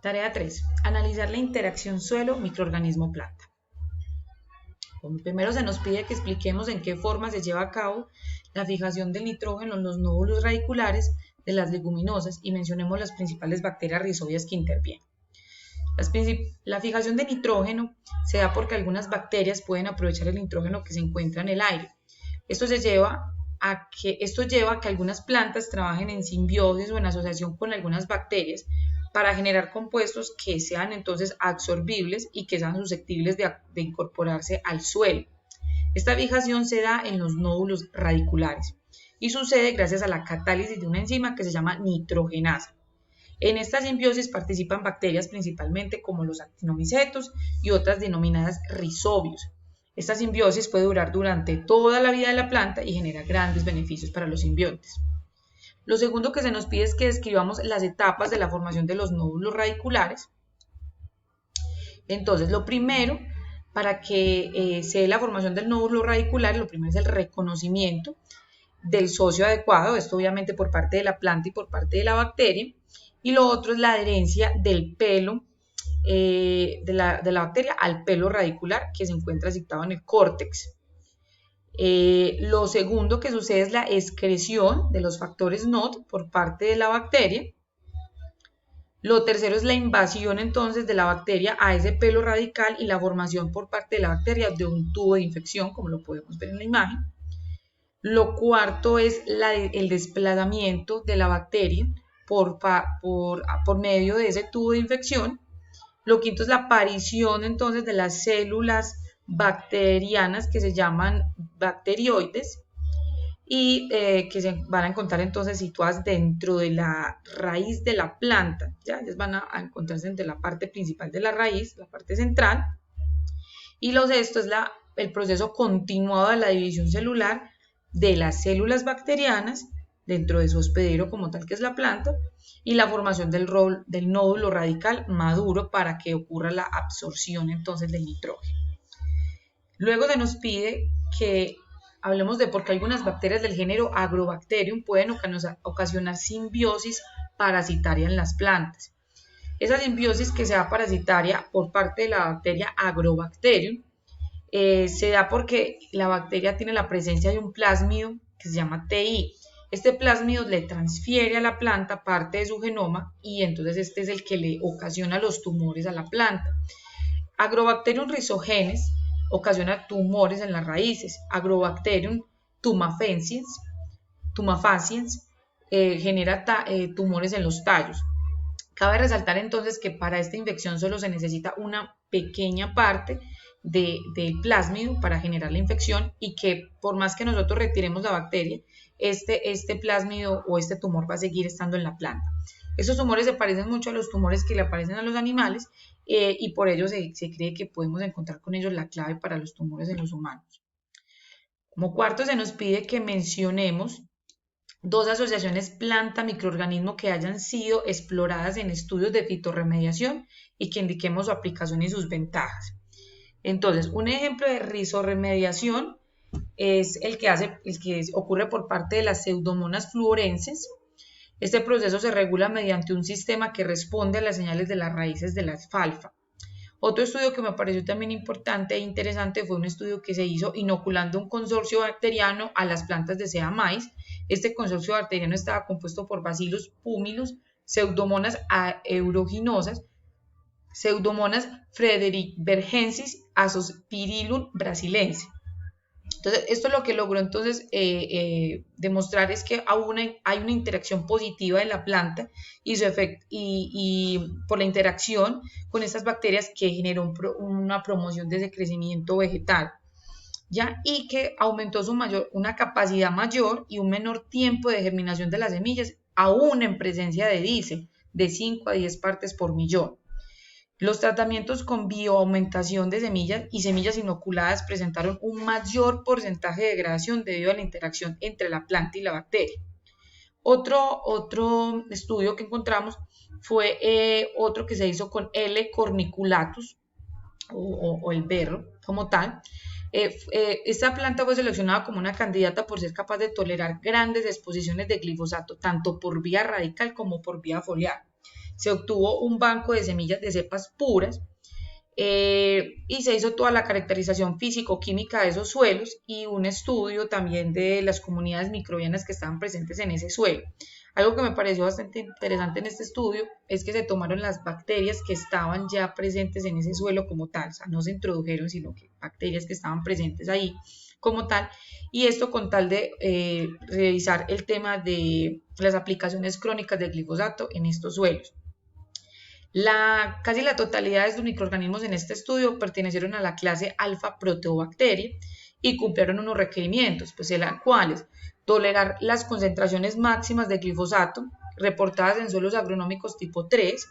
Tarea 3. Analizar la interacción suelo-microorganismo-planta. Como primero se nos pide que expliquemos en qué forma se lleva a cabo la fijación del nitrógeno en los nódulos radiculares de las leguminosas y mencionemos las principales bacterias rizobias que intervienen. La fijación de nitrógeno se da porque algunas bacterias pueden aprovechar el nitrógeno que se encuentra en el aire. Esto lleva a que algunas plantas trabajen en simbiosis o en asociación con algunas bacterias para generar compuestos que sean entonces absorbibles y que sean susceptibles de incorporarse al suelo. Esta fijación se da en los nódulos radiculares y sucede gracias a la catálisis de una enzima que se llama nitrogenasa. En esta simbiosis participan bacterias principalmente como los actinomicetos y otras denominadas rizobios. Esta simbiosis puede durar durante toda la vida de la planta y genera grandes beneficios para los simbiontes. Lo segundo que se nos pide es que describamos las etapas de la formación de los nódulos radiculares. Entonces, lo primero, para que se dé la formación del nódulo radicular, lo primero es el reconocimiento del socio adecuado, esto obviamente por parte de la planta y por parte de la bacteria, y lo otro es la adherencia del pelo de la bacteria al pelo radicular que se encuentra situado en el córtex. Lo segundo que sucede es la excreción de los factores NOD por parte de la bacteria. Lo tercero es la invasión entonces de la bacteria a ese pelo radical y la formación por parte de la bacteria de un tubo de infección, como lo podemos ver en la imagen. Lo cuarto es el desplazamiento de la bacteria por medio de ese tubo de infección. Lo quinto es la aparición entonces de las células bacterianas que se llaman bacterioides y que se van a encontrar entonces situadas dentro de la raíz de la planta. ¿Ya? Ellas van a encontrarse entre la parte principal de la raíz, la parte central. Y lo sexto es el proceso continuado de la división celular de las células bacterianas dentro de su hospedero como tal que es la planta y la formación del nódulo radical maduro para que ocurra la absorción entonces del nitrógeno. Luego se nos pide que hablemos de por qué algunas bacterias del género Agrobacterium pueden ocasionar simbiosis parasitaria en las plantas. Esa simbiosis que se da parasitaria por parte de la bacteria Agrobacterium se da porque la bacteria tiene la presencia de un plásmido que se llama TI. Este plásmido le transfiere a la planta parte de su genoma y entonces este es el que le ocasiona los tumores a la planta. Agrobacterium rhizogenes ocasiona tumores en las raíces. Agrobacterium tumefaciens genera tumores en los tallos. Cabe resaltar entonces que para esta infección solo se necesita una pequeña parte del plásmido para generar la infección y que por más que nosotros retiremos la bacteria, este plásmido o este tumor va a seguir estando en la planta. Estos tumores se parecen mucho a los tumores que le aparecen a los animales y por ello se cree que podemos encontrar con ellos la clave para los tumores en los humanos. Como cuarto se nos pide que mencionemos dos asociaciones planta-microorganismo que hayan sido exploradas en estudios de fitorremediación y que indiquemos su aplicación y sus ventajas. Entonces, un ejemplo de rizorremediación es el que ocurre por parte de las pseudomonas fluorescentes. Este proceso se regula mediante un sistema que responde a las señales de las raíces de la alfalfa. Otro estudio que me pareció también importante e interesante fue un estudio que se hizo inoculando un consorcio bacteriano a las plantas de sea maíz. Este consorcio bacteriano estaba compuesto por Bacillus pumilus, Pseudomonas aeuginosa, Pseudomonas frederickbergensis, Azospirillum brasiliensis. Entonces, esto lo que logró entonces demostrar es que hay una interacción positiva de la planta y su efecto, y por la interacción con estas bacterias que generó una promoción de ese crecimiento vegetal, ¿ya? Y que aumentó una capacidad mayor y un menor tiempo de germinación de las semillas, aún en presencia de dice, de 5 a 10 partes por millón. Los tratamientos con bioaumentación de semillas y semillas inoculadas presentaron un mayor porcentaje de degradación debido a la interacción entre la planta y la bacteria. Otro estudio que encontramos fue otro que se hizo con L. corniculatus o el berro como tal. Esta planta fue seleccionada como una candidata por ser capaz de tolerar grandes exposiciones de glifosato, tanto por vía radical como por vía foliar. Se obtuvo un banco de semillas de cepas puras y se hizo toda la caracterización físico-química de esos suelos y un estudio también de las comunidades microbianas que estaban presentes en ese suelo. Algo que me pareció bastante interesante en este estudio es que se tomaron las bacterias que estaban ya presentes en ese suelo como tal, o sea, no se introdujeron, sino que bacterias que estaban presentes ahí como tal, y esto con tal de revisar el tema de las aplicaciones crónicas del glifosato en estos suelos. Casi la totalidad de estos microorganismos en este estudio pertenecieron a la clase alfa proteobacteria y cumplieron unos requerimientos, pues eran cuáles: tolerar las concentraciones máximas de glifosato reportadas en suelos agronómicos tipo 3,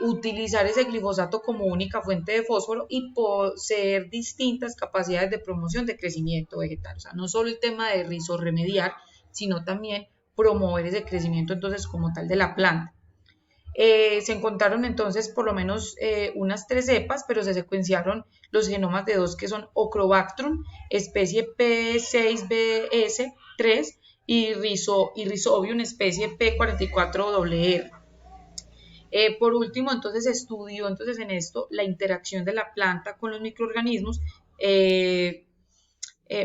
utilizar ese glifosato como única fuente de fósforo y poseer distintas capacidades de promoción de crecimiento vegetal. O sea, no solo el tema de rizorremediar, sino también promover ese crecimiento entonces como tal de la planta. Se encontraron entonces por lo menos unas 3 cepas, pero se secuenciaron los genomas de 2 que son Ochrobactrum, especie P6BS3 y Rhizobium, especie P44RR. Por último, entonces se estudió entonces en esto la interacción de la planta con los microorganismos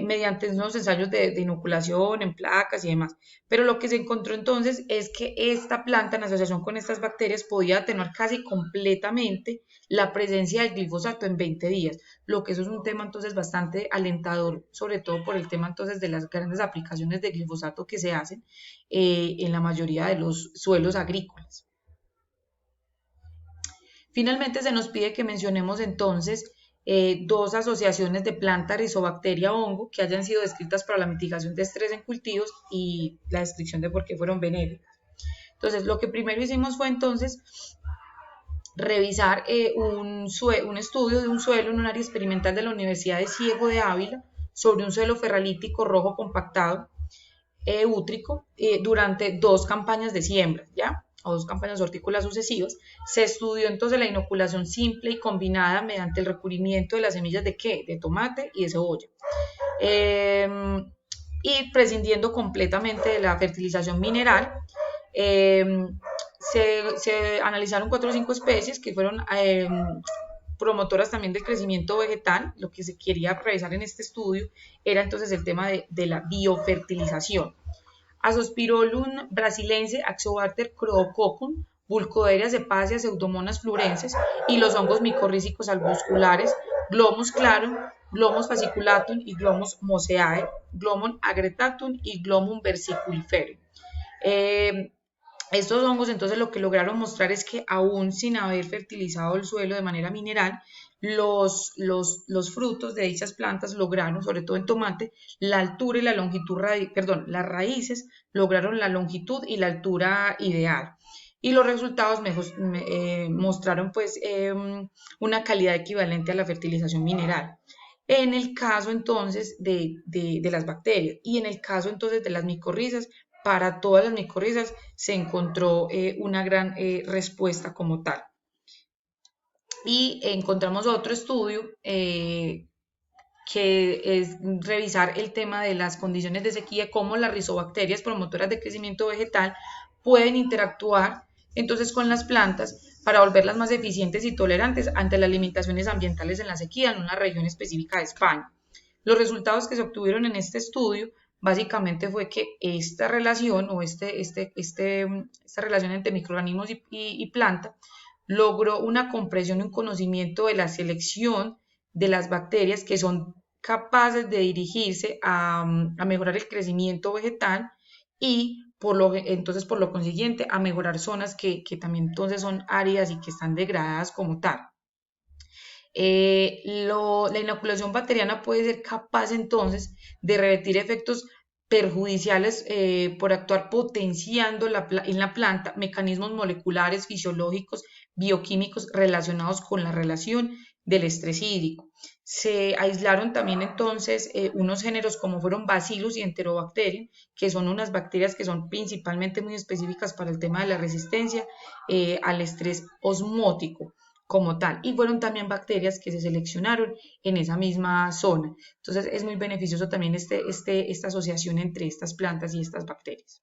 mediante unos ensayos de inoculación en placas y demás. Pero lo que se encontró entonces es que esta planta en asociación con estas bacterias podía atenuar casi completamente la presencia del glifosato en 20 días, lo que eso es un tema entonces bastante alentador, sobre todo por el tema entonces de las grandes aplicaciones de glifosato que se hacen en la mayoría de los suelos agrícolas. Finalmente se nos pide que mencionemos entonces 2 asociaciones de planta, rizobacteria, hongo que hayan sido descritas para la mitigación de estrés en cultivos y la descripción de por qué fueron benéficas. Entonces, lo que primero hicimos fue entonces revisar un estudio de un suelo en un área experimental de la Universidad de Ciego de Ávila sobre un suelo ferralítico rojo compactado útrico durante 2 campañas de siembra, ¿ya? O 2 campañas hortícolas sucesivas. Se estudió entonces la inoculación simple y combinada mediante el recubrimiento de las semillas de ¿qué? De tomate y de cebolla. Y prescindiendo completamente de la fertilización mineral, se analizaron 4 o 5 especies que fueron promotoras también del crecimiento vegetal. Lo que se quería revisar en este estudio era entonces el tema de la biofertilización. Azospirillum brasilense, Axobacter croococcum, Vulcoderia cepacia, Pseudomonas fluorescens y los hongos micorrízicos arbusculares, Glomus clarum, Glomus fasciculatum y Glomus mosaeae, Glomon agretatum y Glomum versiculiferum. Estos hongos entonces lo que lograron mostrar es que aún sin haber fertilizado el suelo de manera mineral, los frutos de dichas plantas lograron, sobre todo en tomate, la altura y la longitud, las raíces lograron la longitud y la altura ideal. Y los resultados mostraron pues una calidad equivalente a la fertilización mineral. En el caso entonces de las bacterias y en el caso entonces de las micorrizas, para todas las micorrizas se encontró una gran respuesta como tal. Y encontramos otro estudio que es revisar el tema de las condiciones de sequía, cómo las rizobacterias promotoras de crecimiento vegetal pueden interactuar entonces con las plantas para volverlas más eficientes y tolerantes ante las limitaciones ambientales en la sequía en una región específica de España. Los resultados que se obtuvieron en este estudio básicamente fue que esta relación o esta relación entre microorganismos y planta logró una comprensión y un conocimiento de la selección de las bacterias que son capaces de dirigirse a mejorar el crecimiento vegetal y entonces por lo consiguiente a mejorar zonas que también entonces son áridas y que están degradadas como tal. La inoculación bacteriana puede ser capaz entonces de revertir efectos perjudiciales por actuar potenciando en la planta mecanismos moleculares, fisiológicos, bioquímicos relacionados con la relación del estrés hídrico. Se aislaron también entonces unos géneros como fueron Bacillus y Enterobacterium, que son unas bacterias que son principalmente muy específicas para el tema de la resistencia al estrés osmótico como tal, y fueron también bacterias que se seleccionaron en esa misma zona. Entonces es muy beneficioso también esta asociación entre estas plantas y estas bacterias.